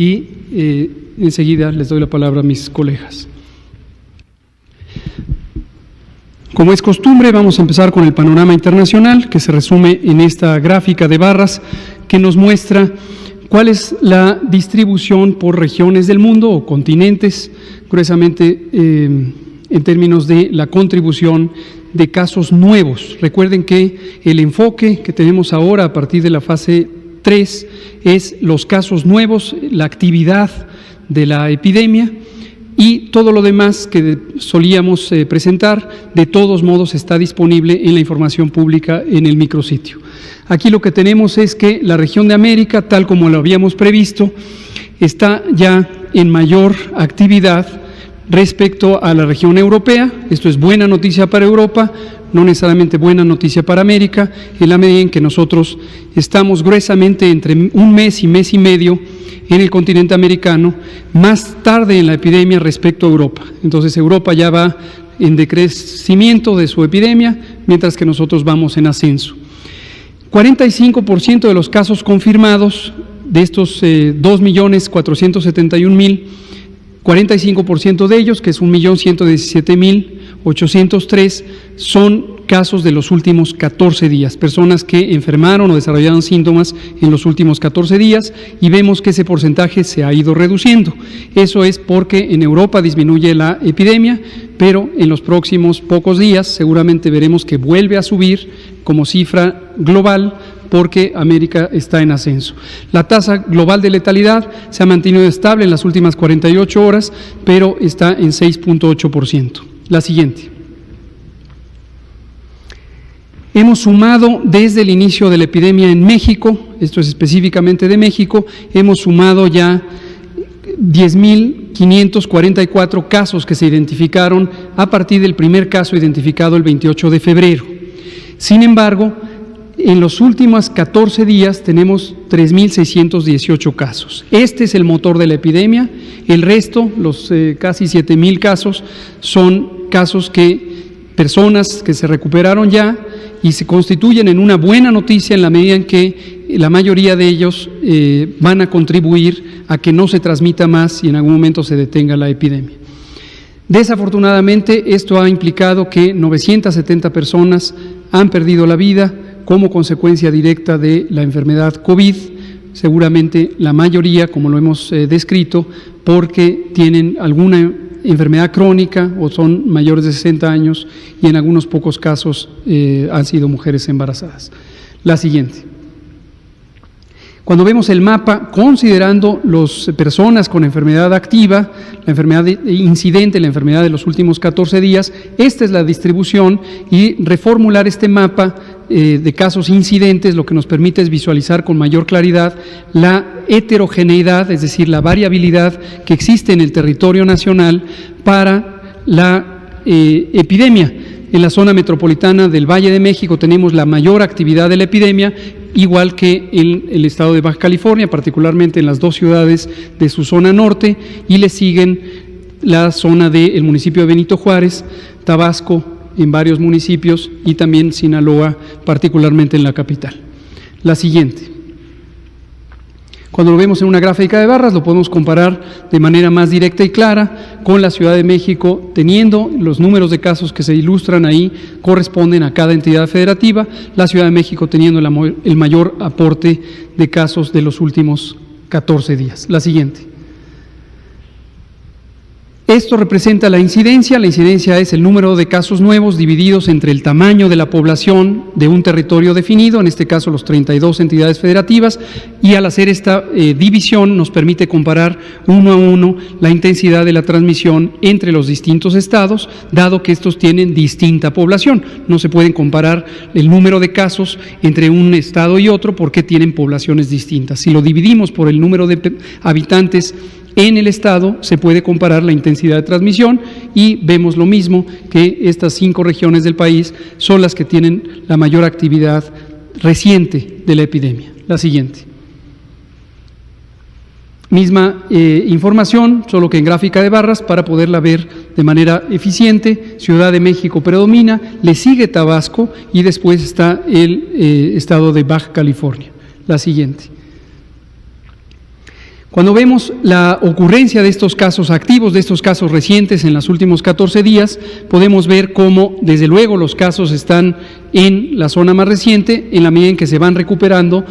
y enseguida les doy la palabra a mis colegas. Como es costumbre, vamos a empezar con el panorama internacional, que se resume en esta gráfica de barras que nos muestra cuál es la distribución por regiones del mundo o continentes, gruesamente en términos de la contribución de casos nuevos. Recuerden que el enfoque que tenemos ahora a partir de la fase 3 es los casos nuevos, la actividad de la epidemia, y todo lo demás que solíamos presentar, de todos modos está disponible en la información pública en el micrositio. Aquí lo que tenemos es que la región de América, tal como lo habíamos previsto, está ya en mayor actividad respecto a la región europea. Esto es buena noticia para Europa, no necesariamente buena noticia para América, en la medida en que nosotros estamos gruesamente entre un mes y medio en el continente americano, más tarde en la epidemia respecto a Europa. Entonces Europa ya va en decrecimiento de su epidemia, mientras que nosotros vamos en ascenso. 45% de los casos confirmados, de estos 2.471.000, 45% de ellos, que es 1.117.803, son casos de los últimos 14 días, personas que enfermaron o desarrollaron síntomas en los últimos 14 días, y vemos que ese porcentaje se ha ido reduciendo. Eso es porque en Europa disminuye la epidemia, pero en los próximos pocos días seguramente veremos que vuelve a subir como cifra global, porque América está en ascenso. La tasa global de letalidad se ha mantenido estable en las últimas 48 horas, pero está en 6.8%. La siguiente. Hemos sumado desde el inicio de la epidemia en México, esto es específicamente de México, hemos sumado ya 10.544 casos que se identificaron a partir del primer caso identificado el 28 de febrero. Sin embargo, en los últimos 14 días tenemos 3.618 casos. Este es el motor de la epidemia. El resto, los casi 7.000 casos, son casos personas que se recuperaron ya y se constituyen en una buena noticia en la medida en que la mayoría de ellos van a contribuir a que no se transmita más y en algún momento se detenga la epidemia. Desafortunadamente, esto ha implicado que 970 personas han perdido la vida como consecuencia directa de la enfermedad COVID, seguramente la mayoría, como lo hemos descrito, porque tienen alguna enfermedad crónica o son mayores de 60 años y en algunos pocos casos han sido mujeres embarazadas. La siguiente. Cuando vemos el mapa, considerando las personas con enfermedad activa, la enfermedad incidente, la enfermedad de los últimos 14 días, esta es la distribución, y reformular este mapa de casos incidentes lo que nos permite es visualizar con mayor claridad la heterogeneidad, es decir, la variabilidad que existe en el territorio nacional para la epidemia. En la zona metropolitana del Valle de México tenemos la mayor actividad de la epidemia, igual que en el estado de Baja California, particularmente en las dos ciudades de su zona norte, y le siguen la zona del municipio de Benito Juárez, Tabasco en varios municipios y también Sinaloa, particularmente en la capital. La siguiente. Cuando lo vemos en una gráfica de barras, lo podemos comparar de manera más directa y clara con la Ciudad de México, teniendo los números de casos que se ilustran ahí, corresponden a cada entidad federativa, la Ciudad de México teniendo el mayor aporte de casos de los últimos 14 días. La siguiente. Esto representa la incidencia es el número de casos nuevos divididos entre el tamaño de la población de un territorio definido, en este caso los 32 entidades federativas, y al hacer esta división nos permite comparar uno a uno la intensidad de la transmisión entre los distintos estados, dado que estos tienen distinta población. No se pueden comparar el número de casos entre un estado y otro porque tienen poblaciones distintas. Si lo dividimos por el número de habitantes en el estado, se puede comparar la intensidad de transmisión y vemos lo mismo, que estas 5 regiones del país son las que tienen la mayor actividad reciente de la epidemia. La siguiente. Misma información, solo que en gráfica de barras para poderla ver de manera eficiente. Ciudad de México predomina, le sigue Tabasco y después está el estado de Baja California. La siguiente. Cuando vemos la ocurrencia de estos casos activos, de estos casos recientes en los últimos 14 días, podemos ver cómo, desde luego, los casos están en la zona más reciente, en la medida en que se van recuperando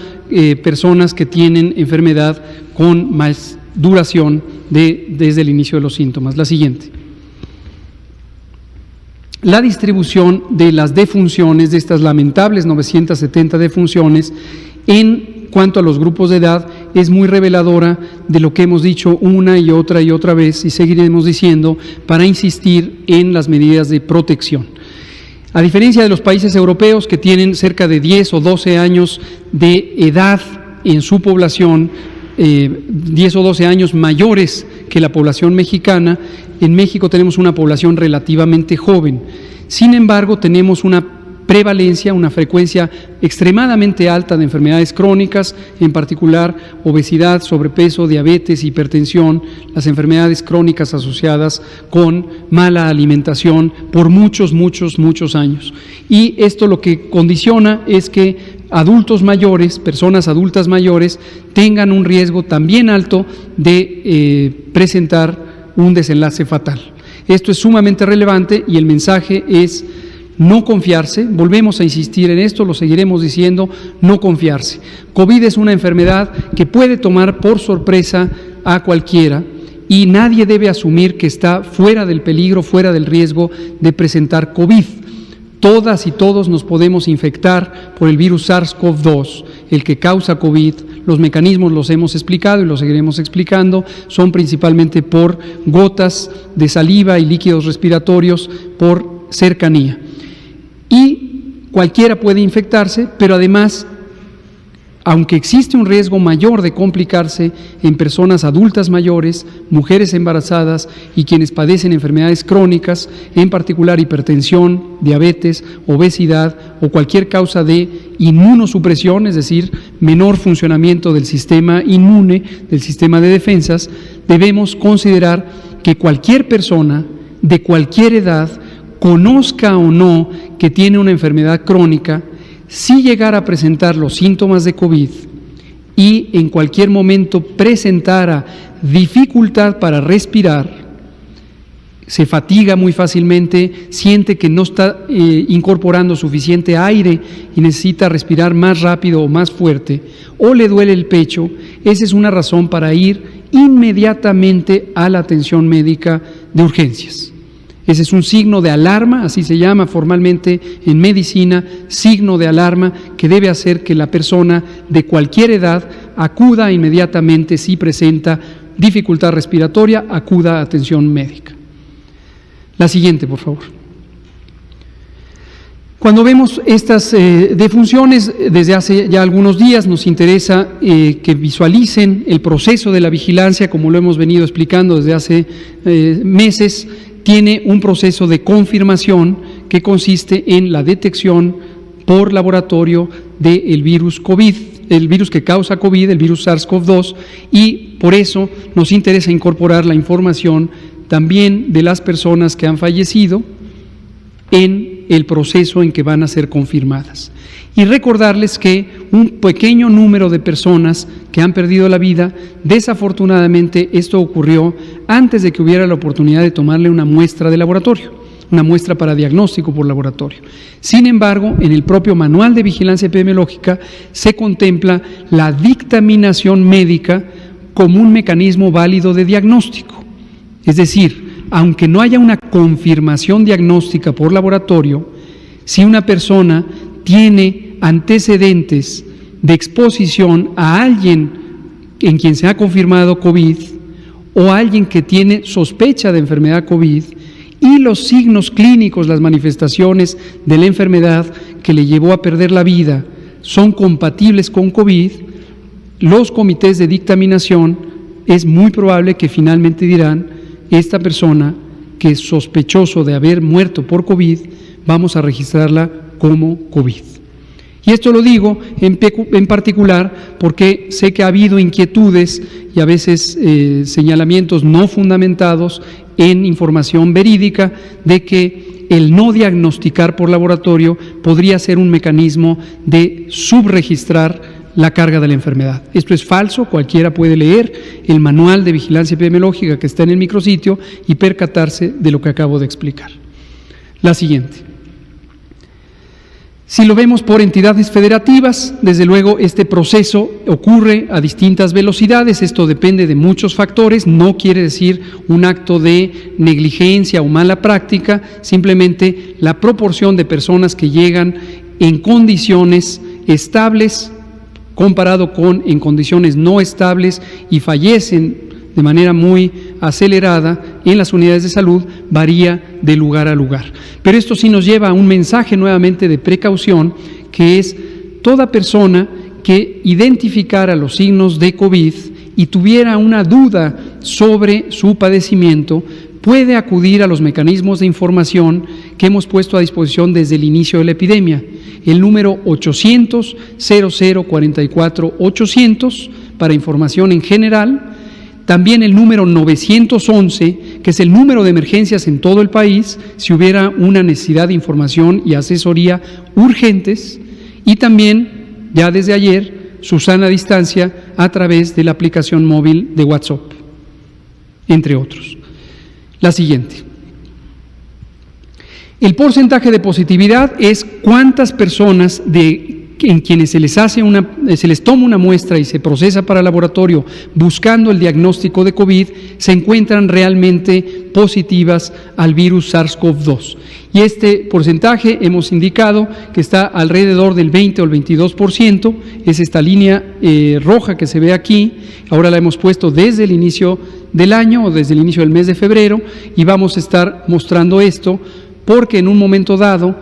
personas que tienen enfermedad con más duración desde el inicio de los síntomas. La siguiente. La distribución de las defunciones, de estas lamentables 970 defunciones, en cuanto a los grupos de edad, es muy reveladora de lo que hemos dicho una y otra vez, y seguiremos diciendo, para insistir en las medidas de protección. A diferencia de los países europeos, que tienen cerca de 10 o 12 años de edad en su población, 10 o 12 años mayores que la población mexicana, en México tenemos una población relativamente joven. Sin embargo, tenemos una prevalencia, una frecuencia extremadamente alta de enfermedades crónicas, en particular obesidad, sobrepeso, diabetes, hipertensión, las enfermedades crónicas asociadas con mala alimentación por muchos años. Y esto lo que condiciona es que adultos mayores, personas adultas mayores, tengan un riesgo también alto de presentar un desenlace fatal. Esto es sumamente relevante y el mensaje es no confiarse. Volvemos a insistir en esto, lo seguiremos diciendo, no confiarse. COVID es una enfermedad que puede tomar por sorpresa a cualquiera y nadie debe asumir que está fuera del peligro, fuera del riesgo de presentar COVID. Todas y todos nos podemos infectar por el virus SARS-CoV-2, el que causa COVID. Los mecanismos los hemos explicado y los seguiremos explicando, son principalmente por gotas de saliva y líquidos respiratorios por cercanía. Y cualquiera puede infectarse, pero además, aunque existe un riesgo mayor de complicarse en personas adultas mayores, mujeres embarazadas y quienes padecen enfermedades crónicas, en particular hipertensión, diabetes, obesidad o cualquier causa de inmunosupresión, es decir, menor funcionamiento del sistema inmune, del sistema de defensas, debemos considerar que cualquier persona de cualquier edad, conozca o no que tiene una enfermedad crónica, si llegara a presentar los síntomas de COVID y en cualquier momento presentara dificultad para respirar, se fatiga muy fácilmente, siente que no está incorporando suficiente aire y necesita respirar más rápido o más fuerte, o le duele el pecho, esa es una razón para ir inmediatamente a la atención médica de urgencias. Ese es un signo de alarma, así se llama formalmente en medicina, signo de alarma que debe hacer que la persona de cualquier edad acuda inmediatamente si presenta dificultad respiratoria, acuda a atención médica. La siguiente, por favor. Cuando vemos estas defunciones, desde hace ya algunos días nos interesa que visualicen el proceso de la vigilancia, como lo hemos venido explicando desde hace meses. Tiene un proceso de confirmación que consiste en la detección por laboratorio del virus COVID, el virus que causa COVID, el virus SARS-CoV-2, y por eso nos interesa incorporar la información también de las personas que han fallecido en el proceso en que van a ser confirmadas. Y recordarles que un pequeño número de personas que han perdido la vida, desafortunadamente esto ocurrió antes de que hubiera la oportunidad de tomarle una muestra de laboratorio, una muestra para diagnóstico por laboratorio. Sin embargo, en el propio Manual de Vigilancia Epidemiológica se contempla la dictaminación médica como un mecanismo válido de diagnóstico. Es decir, aunque no haya una confirmación diagnóstica por laboratorio, si una persona tiene antecedentes de exposición a alguien en quien se ha confirmado COVID o a alguien que tiene sospecha de enfermedad COVID y los signos clínicos, las manifestaciones de la enfermedad que le llevó a perder la vida son compatibles con COVID, los comités de dictaminación es muy probable que finalmente dirán: esta persona que es sospechoso de haber muerto por COVID, vamos a registrarla como COVID. Y esto lo digo en particular porque sé que ha habido inquietudes y a veces señalamientos no fundamentados en información verídica de que el no diagnosticar por laboratorio podría ser un mecanismo de subregistrar la carga de la enfermedad. Esto es falso, cualquiera puede leer el manual de vigilancia epidemiológica que está en el micrositio y percatarse de lo que acabo de explicar. La siguiente. Si lo vemos por entidades federativas, desde luego este proceso ocurre a distintas velocidades, esto depende de muchos factores, no quiere decir un acto de negligencia o mala práctica, simplemente la proporción de personas que llegan en condiciones estables comparado con en condiciones no estables y fallecen de manera muy acelerada en las unidades de salud varía de lugar a lugar. Pero esto sí nos lleva a un mensaje nuevamente de precaución, que es toda persona que identificara los signos de COVID y tuviera una duda sobre su padecimiento, puede acudir a los mecanismos de información que hemos puesto a disposición desde el inicio de la epidemia. El número 800-0044-800 para información en general. También el número 911, que es el número de emergencias en todo el país, si hubiera una necesidad de información y asesoría urgentes. Y también, ya desde ayer, su sana distancia a través de la aplicación móvil de WhatsApp, entre otros. La siguiente. El porcentaje de positividad es cuántas personas en quienes se les toma una muestra y se procesa para laboratorio buscando el diagnóstico de COVID, se encuentran realmente positivas al virus SARS-CoV-2. Y este porcentaje hemos indicado que está alrededor del 20 o el 22%, es esta línea roja que se ve aquí, ahora la hemos puesto desde el inicio del año o desde el inicio del mes de febrero y vamos a estar mostrando esto porque en un momento dado,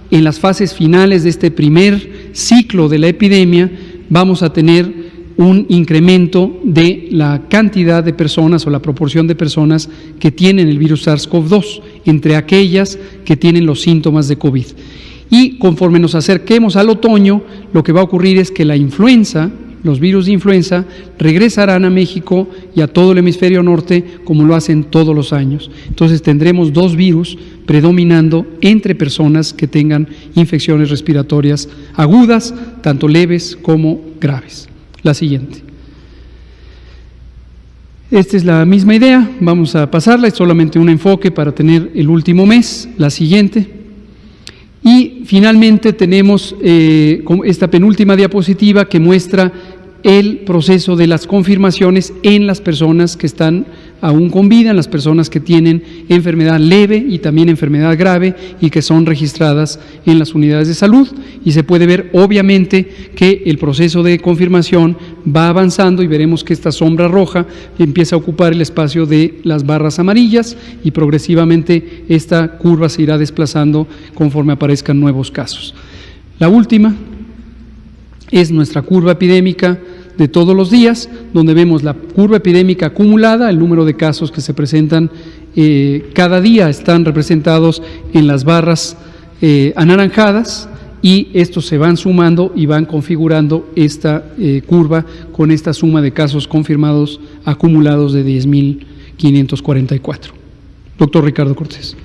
en las fases finales de este primer ciclo de la epidemia, vamos a tener un incremento de la cantidad de personas o la proporción de personas que tienen el virus SARS-CoV-2, entre aquellas que tienen los síntomas de COVID. Y conforme nos acerquemos al otoño, lo que va a ocurrir es que la influenza, los virus de influenza, regresarán a México y a todo el hemisferio norte como lo hacen todos los años. Entonces tendremos dos virus predominando entre personas que tengan infecciones respiratorias agudas, tanto leves como graves. La siguiente. Esta es la misma idea, vamos a pasarla, es solamente un enfoque para tener el último mes. La siguiente. Y finalmente tenemos esta penúltima diapositiva que muestra el proceso de las confirmaciones en las personas que están aún con vida, en las personas que tienen enfermedad leve y también enfermedad grave y que son registradas en las unidades de salud. Y se puede ver obviamente que el proceso de confirmación va avanzando y veremos que esta sombra roja empieza a ocupar el espacio de las barras amarillas y progresivamente esta curva se irá desplazando conforme aparezcan nuevos casos. La última es nuestra curva epidémica de todos los días, donde vemos la curva epidémica acumulada, el número de casos que se presentan cada día están representados en las barras anaranjadas y estos se van sumando y van configurando esta curva con esta suma de casos confirmados acumulados de 10.544. Doctor Ricardo Cortés.